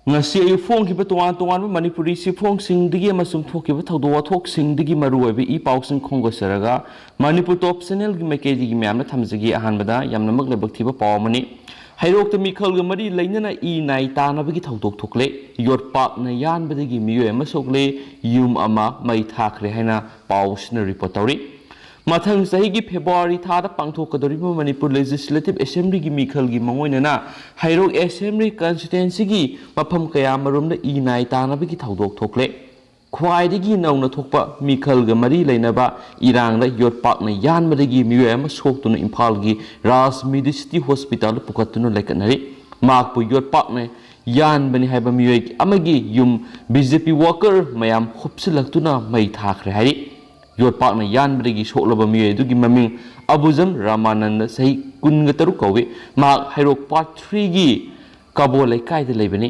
ngasi ayu phone ki toan toan manipuri si phone sing digi amasum thoki ba thodo thok sing digi maru oibe I pausing khongo saraga manipur top channel gi meke gi myam na thamjagi ahan bada yamna mak lebak thiba pawmani hairok ta mikhal ga mari lainana I nai ta na bagi thodok thokle yor pak na yan badagi miyo ama sokle yum ama mai thakre haina pausna report tawri mathang sahi gi February tha da pangthokadori Manipur Legislative Assembly gi mikhal gi mangoinana hairok Assembly constituency gi mafam kaya marum da I nai ta na bagi thodok thokle khwaidagi nauna thokpa mikhal ga mari lainaba irang da yor pak na yan badagi miyo ama soktuna Imphal gi Ras Medicity Hospital pukatuna laikanari makpu yor pak na yan bani haiba miyo amagi yum BJP worker mayam khupsilaktuna mai thakre hari yor pak na yan badagi soklaba miyo du gi maming Abuzam Ramananda sahi kunga taru kawe mak hairok part 3 gi kabo laikai da laibani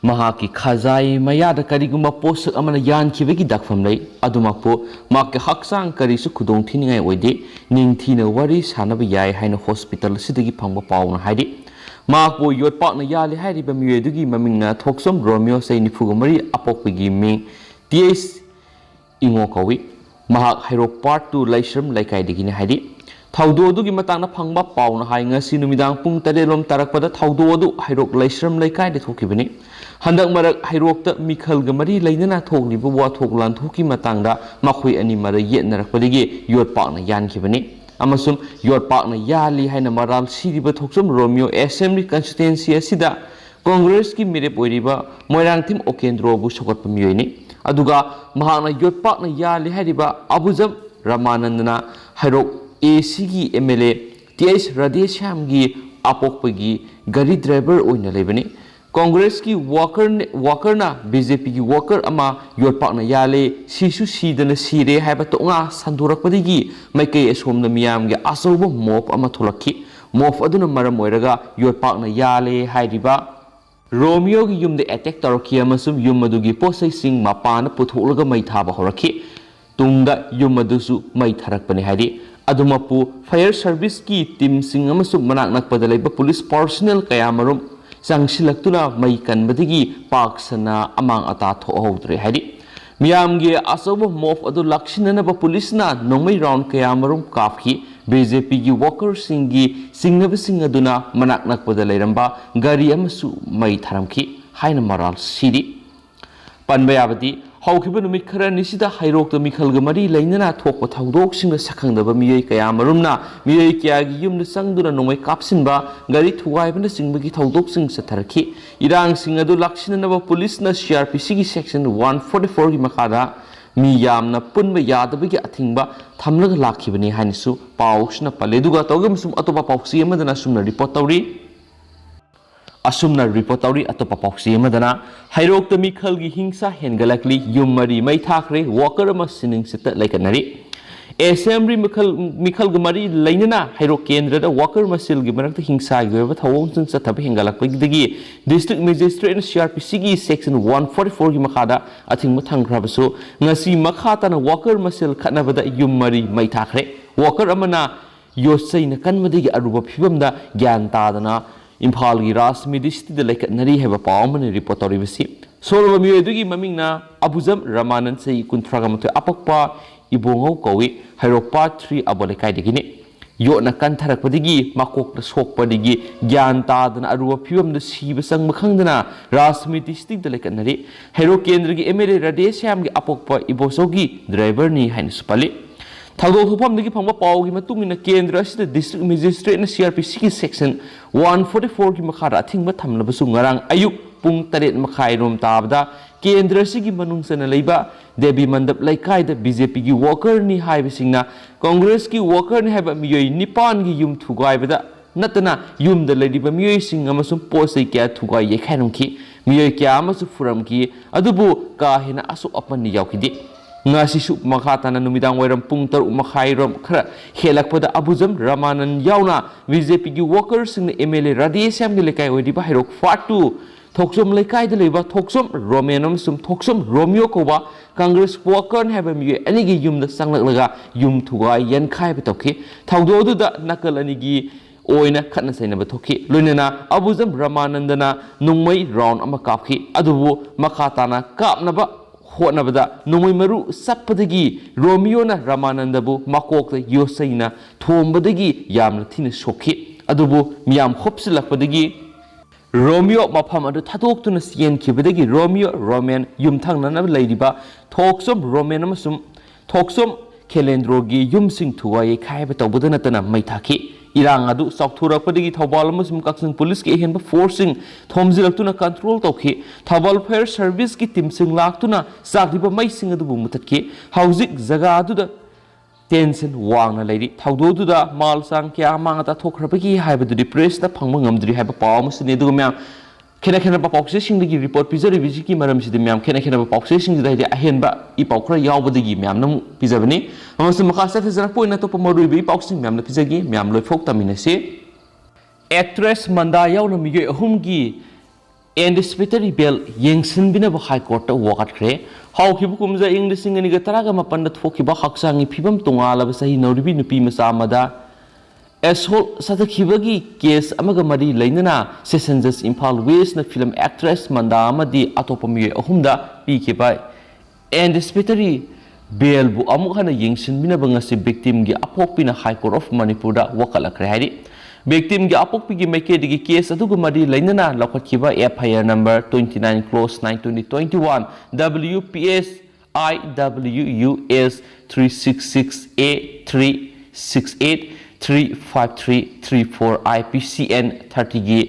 mahaki khazai mayada kariguma posak amana yan khibegi dakfam lai adumakpo makke haksang kari su khudong thiningai oide ningthina wari sanaba yai haina hospital sidagi phangba pawna haidi makpo yot pak na yali haidi ba miyedugi mamingna thoksom Romeo sei nifugumari apokpigi ming TS ingo kawi mahak hairok part 2 laisram laikai digini haidi thaudo du gi matangna phangba pawna hai ngasi numidang pung tarelom tarakpada thaudo du hairok laisram laikai de thokibani handak marak hairok ta mikhal ga mari lainana thokliba wa thoklan thoki matangda makhoi ani mara yetnarakpadigi yot pakna yankhibani amasum yot pakna yali haina maral siriba thoksum Romeo Assembly constituency asida Congress ki mirep oiriba Moirang Thim Okendro bu sokotpa miyoini aduga mahana yot pakna yali hariba Abuzam Ramanandana hairok AC gi MLA TS Radhesham gi apokpagi gari driver oina lebani Congress ki worker na BJP ki worker ama yorpak na yale sisu sidana sire haiba tonga sandurakpadigi maikei asomna miyam ge asobo mop ama tholakki mop aduna maram oiraga yorpak na yale hairiba Romeo gi yumde attack taraki amasum yum adugi posai sing mapana putholaga mai thaba horakki tungda yum adusu mai tharakpani hairi adumapu fire service ki team sing amasum manak nakpada laiba police personnel kayamarum sangsilaktuna mai kanbadigi paksana amang ata thohodre haidi miyamge asobo mof adu lakshinana ba police na nongmai round kayamarum kafki BJP gi worker singi singnaba singaduna manak nakpada lairamba gari amasu mai tharamki haina maral siri panbayabadi haukiba numit khara nisida hairok ta mikhal ga mari lainana thokpa thaudok singa sakhangdaba miyai kaya marumna miyai kya gi yumna sangduna nongmai kapsinba gari thugaibana singbagi thaudok sing satharki irang singadu lakshina ba police na CRPC gi section 144 gi makada mi yamna punba yadabagi athingba thamlaga lakhibani hanisu pausna paleduga togam sum atopa pausi amadana sumna report tawri asumna report tawri atopa pausi amadana hairok ta mikhal gi hingsa hengalakli yummari mai thakre worker ama sining sita laikanari assembly mikhal gi mari lainana hairok kendra da worker masil gi marakta hingsa gi ba thawong sing sathab hengalakpagi district magistrate CRPC gi section 144 gi makada athing mathang khrabasu ngasi makhata na worker masil khanabada yummari mai thakre worker amana yosai na kanmadagi aruba phibamda gyan tadana Imphal gi Ras Medicity da laikat nari heba pawmani report tawribasi sorba miyedugi mamingna Abuzam Ramanand sei kunthragamatu apakpa ibongau kawi hairok part 3 abolikai digini yo na kan tharakpadigi makok da sokpadigi gyan tadana aruwa phibam da siba sang makhangdana Ras Medicity da laikat nari hairok kendra gi MLA Radhesham gi apakpa ibosogi driver ni hain supali Thagdok thupam dagi phangba pawgi matungina kendra asida district magistrate na CRPC ki section 144 ki makhara athingba thamlabasu ngarang ayuk pung 8 makhai rom tabda kendra sigi manungsana leiba Devi Mandap laikai da BJP ki worker ni haibasingna Congress ki worker ni haiba miyoi nipan gi yum thugai bada natana yum da ladiba miyoi sing amasum posai kya thugai yekhainumki miyoi kya amasu furamki adubu ka hena asu apan ni yaukidi ngasisu makhatana numidang wairam pung 3 makhai rom khara helakpada Abuzam Ramanand yauna BJP gi workers sing MLA Radhesham gi lekai oidiba hairok fatu thoksom lekai de leba thoksom Romenum sum thoksom Romeo koba Congress worker have mi ani gi yum da sanglak laga yum thuga yan khai betokhi thawdo du da nakal ani gi ओइना खतना Zainab थोखी लोइनना अबुजम रामानंदना नुंगमई round अमा कापखी अदुबु मखाताना कापनबा होटनबदा नुंगमई मरु सप्पदगी रोमियोना रामानंदबु मकोकता योसैना थोंबदगी यामना थिना सोखी अदुबु मियाम खोपसिलकपदगी Romeo मफम अदु थादोक्तुना सियेनखिबदगी Romeo romaine युमथांगननब लैरिबा थोक्सम romaine अमसुम थोक्सम खेलेंद्रोगी युमसिंग थुवाये खायब तौबद नतना मई थाखी इरांग अदु सौथुरकपदगी Thoubal अमसुम Kakching police के हेनब फोर्सिंग थोमजिलक्तुना कंट्रोल तौखी थौबाल फायर सर्विस की टीमसिंग लाक्तुना सागदिबा मईसिंग अदुबु मुथतकी हौजिक जगा अदुदा टेंशन वांगना लैरि थौदोदुदा माल सांग क्या मांगता थोखरबगी हायबदुदि प्रेसता फंगबा ngамद्रि हायबा पाव मसिने दुगु म्याम खेना खेना पाउसे सिंगदगी रिपोर्ट पिजरि बिजिकी मरम सिदि म्याम खेना खेना पाउसे सिंगदि हायदि अहेनबा इ पाउखरा यावबदगी म्याम नमु पिजबनि अमसु मखासा फिजरा पोइना तो पमरुइबि पाउसिंग म्याम न पिजगी म्याम लोइफोक तमिनसे एक्ट्रेस मंदा यावना मिगे अहुमगी एंडिस्पिटरी बेल येंसिनबिनब हाई कोर्ट वकाटख्रे हाउखिबु कुमजा इंग लिसिंग अनिगा तरागा मपन्द थोखिबा हक्सांगी फिबम तोंगालब सही नौरिबि नुपि मसा अमदा एसोल सदखिबगी केस अमगा मरी लैनना सेशन जज इम्फाल वेस्ट न फिल्म एक्ट्रेस मंदा अमदी अतोपमिये अहुमदा पीखिबा एंडिस्पिटरी बेल बु अमुक हना येंसिनबिनब ngasi victim gi apokpina high court of manipur da wakalakre hari victim gi apokpi gi maikedi case adugu mari lainana lokhatkiba FIR number 29 close 9 2021 WPS IWUS 366A 368 35334 IPCN 30 gi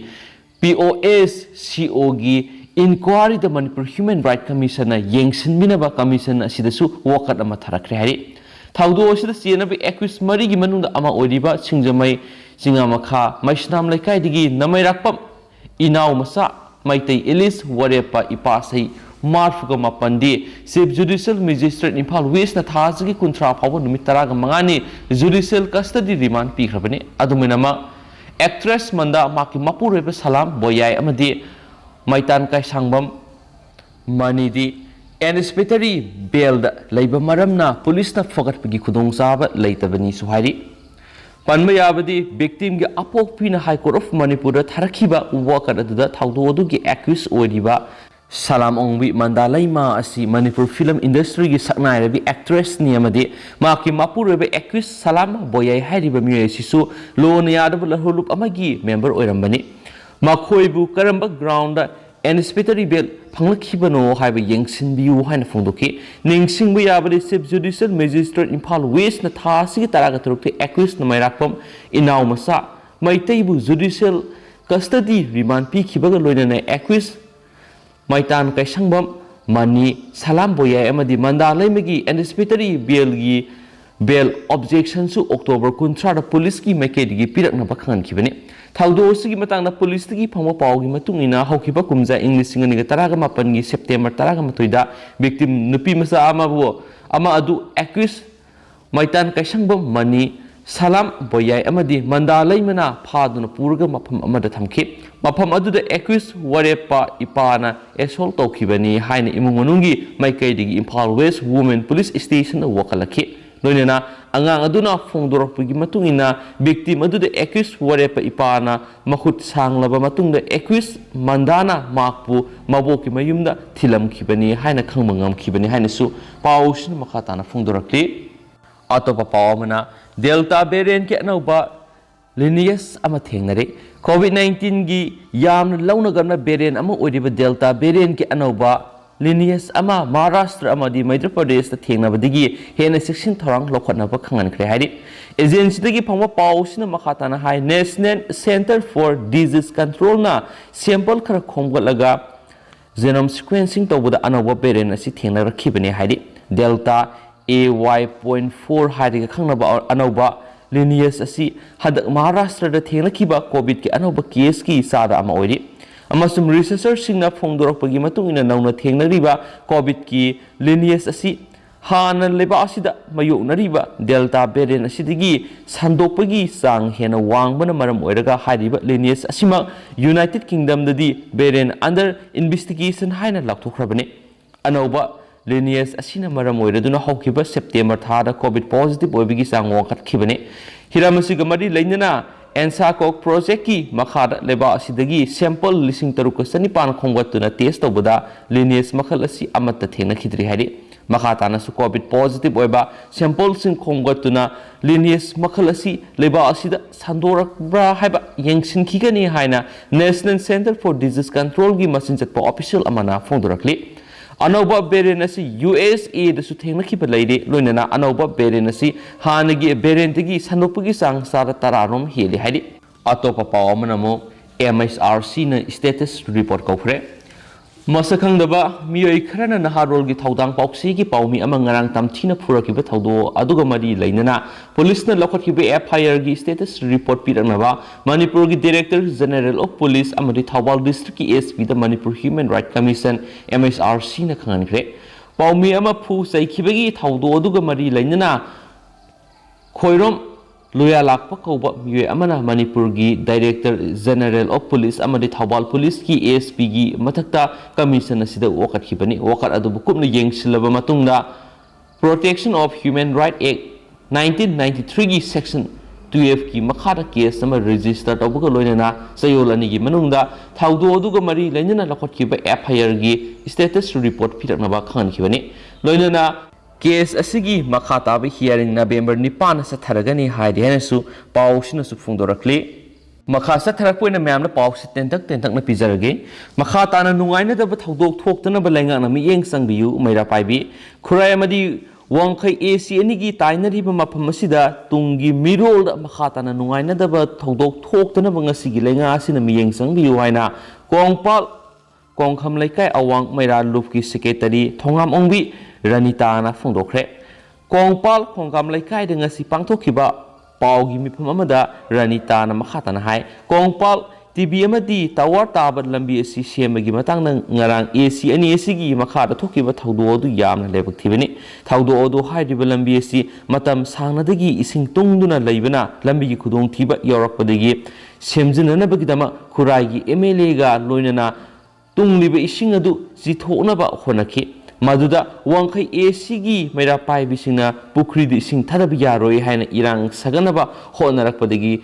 POS CO gi inquiry the Manipur Human Rights Commission yengsinbinaba commission asidasu wakat ama tharakre hari thaudo asida chenaba accused mari gi manungda ama oiriba singjamai singamakha maisnam laikai digi namairakpam inaw masa maitai Elis warepa ipasai marfuga mapandi chief judicial magistrate Imphal West na thajigi kunthra phawa numit taraga mangani judicial custody remand pikhrabani aduminama actress manda maki mapureba salam boyai amadi maitan kai sangbam manidi anticipatory bail da leiba maramna police na fogatpagi khudong chaba leitabani suhari panma yabadi victim gi apokpina high court of manipur da tharakhiba wakat aduda thaudo du gi accused oriba salam ongbi mandalaima asi manipur film industry gi saknai rabi actress ni amadi maki mapur rabi accused salam boyai hariba mi sisu lon yadab lahulup amagi member oirambani makoibu karamba ground anticipatory bail phanglakibano haiba yengsinbiu haina phongdoki ningsingbu yabadi chief judicial magistrate Imphal West na thasigi taraga turukte accused na mairakpam inaw masa maitaibu judicial custody remand pi khibaga loinana accused maitan kai sangbam mani salam boyai amadi mandalaimagi anticipatory bail objection su October 13 da police ki maikedi pirakna bakhan khibani thaudo sigi matangna police tigi phangwa pawgi matungina haukiba kumja english singaniga taraga mapan gi September taraga matoida victim nupi masa ama adu accused maitan kai sangbam mani salam boyai amadi mandalaimana phaduna purga mafam amada thamki mafam aduda accused warepa ipana assault tawkhibani haina imungonungi maikaidigi Imphal West Women Police Station wakalaki loinena angang aduna phongdorakpagi matungina victim aduda accused warepa ipana makhut sanglaba matungda accused mandana makpu maboki mayumda thilamkhibani haina khangmangam khibani haina su pausin makhatana phongdorakli atopa pawamana Delta variant ke anauba lineage ama thengnare COVID-19 gi yamna launagamna variant ama oiriba Delta variant ke anauba lineage ama Maharashtra ama di Madhya Pradesh ta thengnabadigi hena section thorang lokhatnaba khangankre hari agency dagi phangwa pawsina makhatana hai National Center for Disease Control na sample khara khomgalaga genome sequencing tawbada anauba variant asi thengnarakibani hari Delta AY.4 हारिगा खंगनबा अनौबा lineage asi hadak Maharashtra da thenglakiba COVID ki anauba case ki sada ama oiri amasum researcher singna phongdorakpagi matungina nauna thengnariba COVID ki lineage asi hana leba asida mayoknariba Delta variant asidigi sandokpagi sang hena wangbana maram oiraga hariba lineage asima United Kingdom dadi variant under investigation haina laktokhrabani anauba lineage asina maram oiraduna haukiba September thada COVID positive oibigi sang wakat khibani hiramasiga mari lainana INSACOG project की मखादा लेबा असिदगी sample लिसिंग तरुक सनिपान खोंगतुना test तौबदा lineage मखल असी अमत थेंगनखिद्री हाइदि मखा तानासु कोविड पॉजिटिव ओइबा सैंपल सिंग खोंगतुना लिनियस मखल असी लेबा असिदा संदोरकब्रा हाइबा यंगसिनखिगनी हाइना national centre for disease control की मसिन चटपा ऑफिशियल अमना फोंदोरकली अनौबा बेरेन असी USA दसु थेंगनखिबा लैदे लोइनना अनौबा बेरेन असी हानगी बेरेनतगी सनोपगी सांग सारा तरारोम हेली हाइदि अतोपा पाव अमनमो MSRC न स्टेटस रिपोर्ट कौखरे मसखंगदबा मियोय खरना नहारोल की थौदांग पौक्सी की पाउमी अमा ngarang tamthina phurakiba thaudo aduga mari lainana police na lokhatkiba FIR की स्टेटस रिपोर्ट पिरनबा मणिपुर की डायरेक्टर जनरल ऑफ पुलिस अमदि थौबाल डिस्ट्रिक्ट की SP the Manipur human right commission MSRC न खंगनख्रे पाउमी अमा फु सैखिबगी थौदो अदुगा मरी लाइनना खोइरोम लोया लाकपा कौबा मियोय अमना मणिपुर की डायरेक्टर जनरल ऑफ पुलिस अमदि थौबाल पुलिस की ASP की मथक्ता कमीशन असिदा वकटखिबनी वकट अदुबु कुपना येंगसिलबा मतुंगदा protection of human right act 1993 की सेक्शन 12 की मखादा केस अमा रजिस्टर तौबगा लोइनना सयोलनी की मनुंगदा थौदो अदुगा मरी लैनना लखटखिबा FIR की स्टेटस रिपोर्ट फिरकनबा खंगनखिबनी लोइनना केस असिगी मखा ताबा हियरिंग नवेंबर 9 सथरगनी हाइदि हेनसु पाउसिनसु फोंदोरक्ली मखा सथरकपोइना म्यामना पाउसि तेंतक पिजरगे मखा ताना नुंगाइनदब थौदोक थोक्तनब लैंगाना मियेंग संगबियु मैरा पाइबी खुराय अमदि वांखै AC अनिगी ताइनरिबा मफम असिदा तुंगी मिरोल मखा ताना नुंगाइनदब थौदोक थोक्तनब ngasiगी लैंगा असिना मियेंग संगबियु हाइना कोंगपाल कोंखम लैकाय अवांग मैरा लुप की सेक्रेटरी थोंगाम ओंबी रनिता ना फोंदोखरे कोंगपाल खोंगाम लैकाय दंगसी पांथोखिबा पाउगी मिफम अमदा रनिता ना मखाताना हाय कोंगपाल टीबी अमदी टावर ताब लंबी असि सेमगी Matang ngarang AC ani asigi makhada thokiba thaudo du yamna lebak thibani thaudo du haidiba lambi asi matam sangnadagi ising tungduna leibana lambi gi khudong thiba yorakpadagi semjinana bagidama khurai gi MLA ga loinana tungliba ising adu jithonaba honaki Madhuda वांखै AC की मैरा पाइबिसिंगना पुखरी दि सिंग थरब यारोय हाइना इरांग सगनबा होनरकपदगी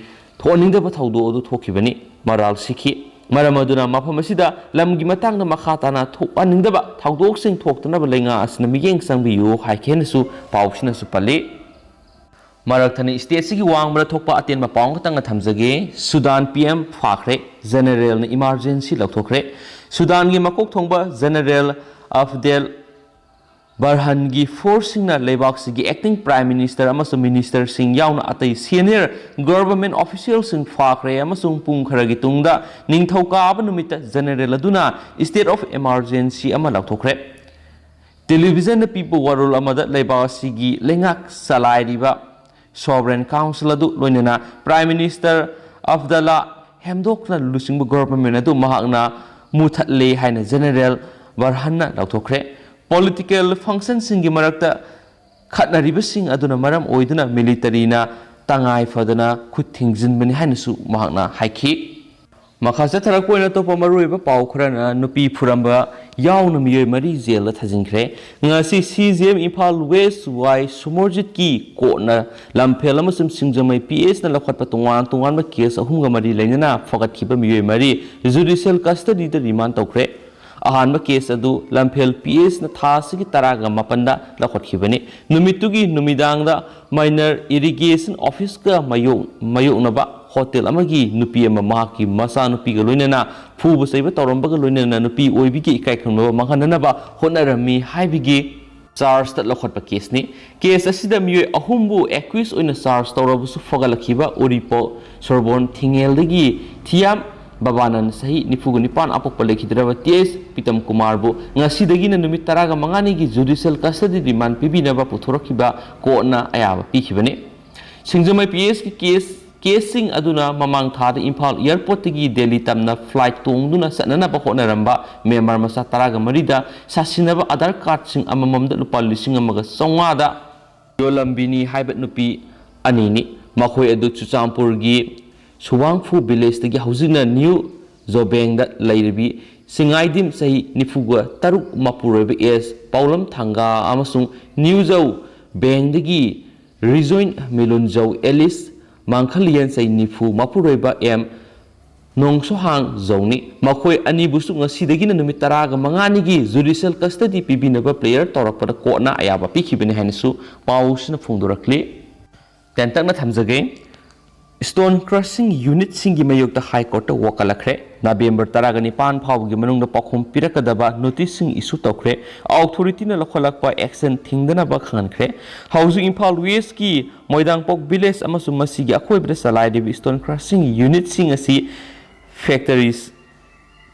थोनिंगदब थौदो अदु थोखिबनी moral सिखि मरम अदुना मफम असिदा लमगी मतंगना मखाताना थोपनिंगदबा थौदोकसिंग थोक्तनब लैंगा असना मियेंग संबियु हाइखेनसु पाउसिनसु पल्ले मरक्थनि state सिगी वांगबरा थोकपा अतेनबा पाउंग तंग थमजगे Sudan PM फाखरे general न emergency लौथोखरे Sudan की मकोक थोंबा general अफदेल Barhan की फोर्सिंग लेबाक की एक्टिंग प्राइम मिनिस्टर मिनिस्टर याउना अतई सीनियर गवर्नमेंट ऑफिशियल फाखरे पुंग खरगी तुंगदा निंगथौकाब नुमित जनरल अदुना स्टेट ऑफ इमरजेंसी लौथोखरे टेलीविजन पीपो वरोल लेबाक लेंगाक सलाइरिबा सोवरेन काउंसिल अदु लोइनना प्राइम मिनिस्टर अफदला हेमदोकना लुसिंग गवर्नमेंट अदु महाकना मुथले हाइना जनरल बरहन लौथोखरे पॉलिटिकल फंक्शन सिंग मरक्ता खतनरिबसिंग अदुना मरम ओइदुना मिलिटरीना तंगाई फदना खुद थिंगजिनबनि हाइनसु महाकना हाइखि मखासा थरकोइना तोप मरुइबा पाउ खरना नुपी फुरंबा याउन मियोय मरी जेल थजिंखरे ngasi CGM Imphal west Y Sumorjit की कोना लमफेल अमसुम सिंगजमै PS ना लखटपा तोंगान केस अहुमगा मरी लैनना फगतखिबा मियोय मरी जुडिशियल कस्टडी द रिमांड तौखरे अहानब केस अदु लमफेल PS न थासिगी तरागा मपंदा लखटखिबनि नुमितुगी नुमिदांगदा माइनर इरिगेशन ऑफिस का मयोनबा होटल अमगी नुपी अमा माकी मसा नुपी ग लोइनना फुब सैबा तौरंबग लोइनना नुपी ओइबिगी इकाय खंगनबा मखननबा होनरमी हाइबिगी चार्ज त लखटपा केसनी केस असिदा मियोय अहुमबु एक्विस ओइना चार्ज तौरबसु फगलखिबा ओरिपो सोरबोन थिंगेलदगी थियाम बाबानन सही निफुगनिपान अपोक्पा लेखिद्रबा TS पितम कुमारबु ngasidagiना नुमित तरागा मंगानी की जुडिशियल कस्टडी रिमांड पिबिनबा पुथोरखिबा कोना अयाबा पिखिबने सिंगजमै PS की केसिंग अदुना ममांग थाद इम्फाल एयरपोर्ट की दिल्ली तमना फ्लाइट तोंगदुना सननबा होनरंबा मेंबर मसा तरागा मरिदा सासिनबा आधार कार्ड सिंग अमममदा लुपा लिसिंग अमगा सौंगादा योलंबिनी हाइबत नुपी अनिनी मखोय अदु चुचामपुर की सुवांगफु विलेज तगी हौजिना न्यू जोबेंग दा लैरबी सिंगाइदिम सही निफुगा तरुक मपुरबे एस पाउलम थांगा अमसुंग न्यू जो बेंग दगी rejoin मिलुनजौ Alice Mangkhalian say nifu mapureba em nong so hang zoni makoi ani busu ngasi na numit taraga mangani gi judicial custody pibinaba player torakpada kotna ayaba pikhibini hanisu pausna phungdorakli tentakna thamjage stone crushing unit singi mayokta high court ta wakalakre November taragani pan phawgi manungda pakhum pirakadaba notice sing issue tokre authority na lakholakpa action thingdana ba khankhre housing Imphal West ki Moidangpok village amasung masigi akoibra salai debi stone crushing unit sing asi Factories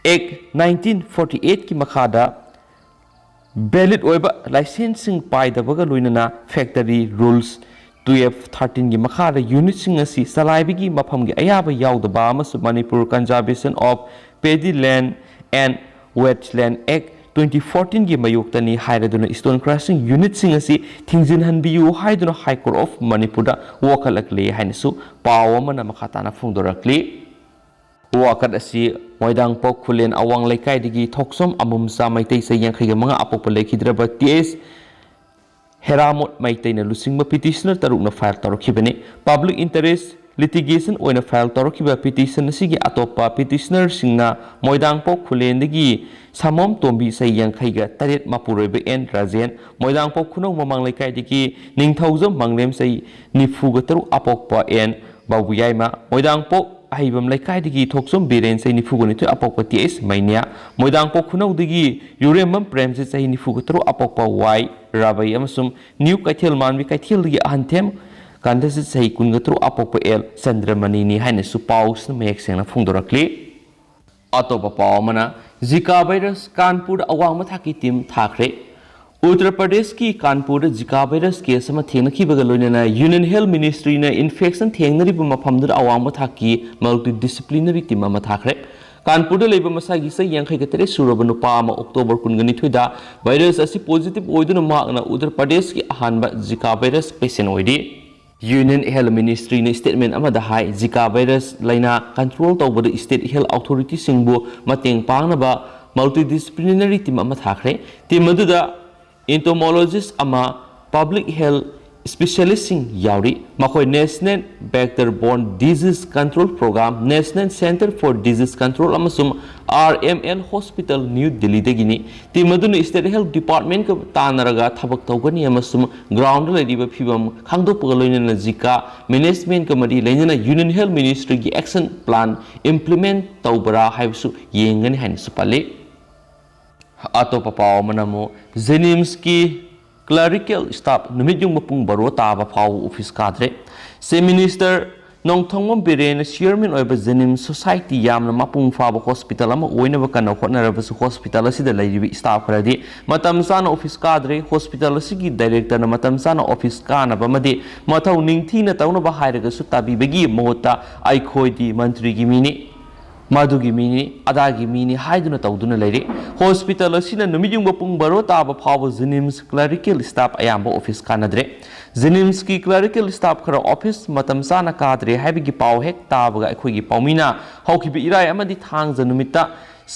Act 1948 ki makhada valid oiba licensing paidabaga loinana factory rules 1213 ki makhada unit sing asi salaibigi mafamgi ayaba yaudaba amasu Manipur Conservation of Paddy Land and Wetland Act 2014 ki mayoktani hairaduna stone crushing unit sing asi thingjin hanbiyu haiduna High Court of Manipur da wakalakle hainasu pawamana makhatana phungdorakli Wakat asi Moidangpok Khulen awang laikai digi thoksom amumsa maitai say yankhiga mga apokpa laikhidraba TS Heramot maitai na lusingma petitioner tarukna file torokhibani public interest litigation oina file torokhiba petition asigi atopa petitioner singna Moidangpok Khulen digi samom tombi say yankhiga taret mapuroiba en rajen Moidangpok Khunong mamang laikai digi ningthaujam manglem say nifuga taruk apokpa en bawuyaima Moidangpok ahibam laikai digi thoksom biren sai nifugoni to apokpa TS mainia Moidangpok Khunau digi Uremam Premse sai nifugotro apokpa Y Rabai amasum New Kaithel Manwi Kaithel digi ahantem kandasi sai kungatro apokpa L Sandramani ni haine su paus na mek sengna phungdorakli atopa pawmana Zika virus Kanpur awang mathaki team thakre Uttar Pradesh ki Kanpur Zika virus case ma thengnakibaga loinana Union Health Ministry na infection thengnariba mafamdur awangba thaki multidisciplinary team ama thakre Kanpur da leiba masagi sa yankhai ka tere suraba nupa ama October 19 da virus asi positive oiduna maakna Uttar Pradesh ki ahanba Zika virus patient oidi Union Health Ministry na statement amada hai Zika virus laina control tawbada state health authority singbu mateng pangnaba multidisciplinary team ama thakre team aduda entomologist ama public health specialist sing yauri makoi National Vector-borne Disease Control Program National Center for Disease Control amasum RML Hospital New Delhi dagini timaduna State Health Department ka tanaraga thabak tawgani amasum ground laidiba phibam khangdopga loinana Zika management committee lainana Union Health Ministry gi action plan implement tawbara haibsu yengani hainisu pale Atopa pawmanamu Jenims ki clerical staff numijung mapung baro taba phaw office kadre se minister nongthongmam biren chairman oiba Jenims society yamna mapung phaba hospital ama oina ba kana khotnarabasu hospital asida lairibi staff kharadi matam sana office kadre hospital asigi director na matam sana office kana ba madi mathau ningthina tawna ba hairaga su tabi bagi mohota ai khoidi mantri gi mini Madugi mini adagi mini haiduna tawduna leire hospital asina numijung bapung baro taba phaw Jenims clerical staff ayamba office kanadre Jenims ki clerical staff khara office matam sana kadre haibigi paw hek tabaga akhoi gi pawmina hawkibi irai amadi thangja numita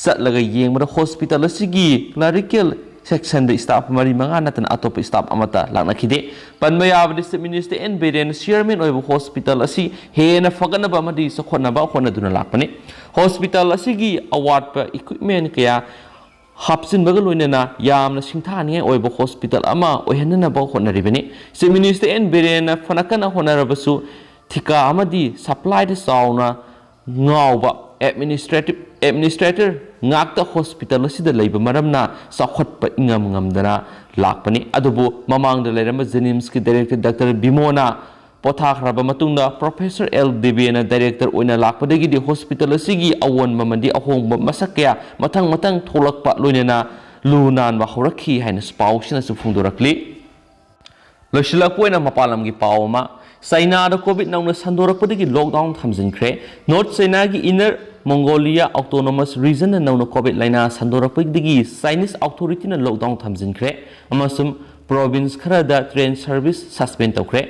satlaga yengmara hospital asigi clerical section the staff mari manga natan atop staff amata laknakhide panmaya district minister en beren chairman oibu hospital asi hena fagana ba madi sokhona ba khona duna lakpane hospital asigi award pa equipment kaya hapsin baga loinana yamna singthani oibu hospital ama ohenna ba khona ribani se minister en beren fanakana honarabasu thika amadi supply the sauna ngawba administrator ngakta hospital asida leiba maramna sakhotpa ingam ngamdana lakpani adubu mamang da leirama Jenims ki director Dr. Bimona pothakraba matungda Professor L. Devena director oina lakpadagi di hospital asigi awon mamandi ahongba masakya matang tholakpa loinana lunan ba horakhi haina spaushina su phungdorakli losilakpoina mapalam gi pawma China da COVID-19 sandorakpadagi lockdown thamjinkhre North China gi inner Mongolia Autonomous Region na COVID laina sandorakpadagi Chinese authority na lockdown thamjinkhre amasum province khara da train service suspend tawkhre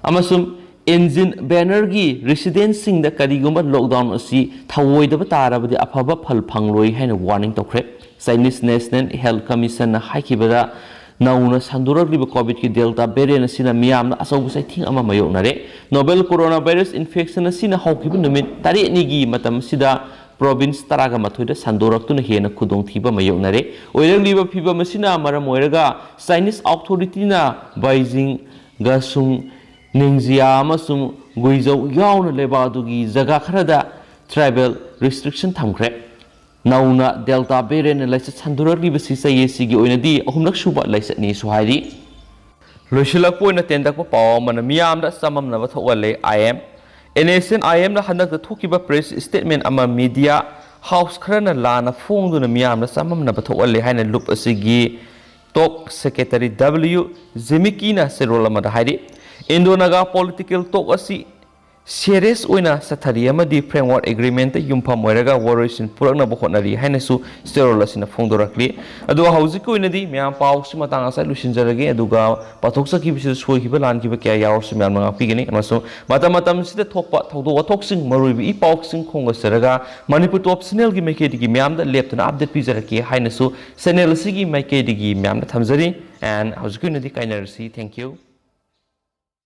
amasum engine banner gi residents sing da kariguma lockdown asi thawoidaba tarabadi afaba phal phangloi haina warning tawkhre Chinese National Health Commission na haikibada नौना संदोरक्लिब Covid की delta variant असिना मियामना अचौब सैथिंग अमा मायोक्नरे novel corona virus infection असिना हौकिब नुमित तारेनिगी मतम सिदा province तरागा मथुइदा संदोरक्तुना हेना खुदोंथिबा मायोक्नरे ओइरंगलिबा फिबम असिना मरम ओइरगा Chinese अथॉरिटीना बाइजिंग गासुंग निंजिया अमसुंग गुइजौ यावना लेबादुगी जगा खरदा ट्राइबल रिस्ट्रिक्शन थमख्रे नौना डेल्टा वेरिएंट लाइसेंस संदोरक्लिबसि चयेसिगी ओइनदी अहुमलक सुबा लाइसेंसनी सुहाइरी लोइसिलक पोइना तेंदक पाव मन मियामदा सममनबा थोवले आईएम एनएसएन आईएम ना हनक थोकिबा प्रेस स्टेटमेंट अमा मीडिया हाउस खरना लाना फोंदुना मियामदा सममनबा थोवले हाइना लुप असिगी टॉक सेक्रेटरी डब्ल्यू जिमिकीना सेरोल अमदा हाइरी इंडोनागा पॉलिटिकल टॉक असी सीरियस ओइना सथारी अमदी फ्रेमवर्क एग्रीमेंट युमफम ओइरगा वॉरिसन पुरकनबा होटनरी हाइनसु स्टेरोल असिना फोंदोरक्ली अदु हौजिक ओइनदी म्याम पाउस मतांग असा लुसिनजरगे अदुगा पाथोकसकिबिसि सोइखिबा लानखिबा क्या यावरसु म्याम ngakpigani अमसु मतम सिदा थोकपा थौदो वथोकसिंग मरुइबि इ पाउकसिंग खोंगसरगा मणिपुर टॉप चैनल की मैकेदिगी म्यामदा लेपतना अपडेट पिजरके हाइनसु चैनल सिगी मैकेदिगी म्यामदा थमजरी एंड हौजिक ओइनदी काइनरसी थैंक यू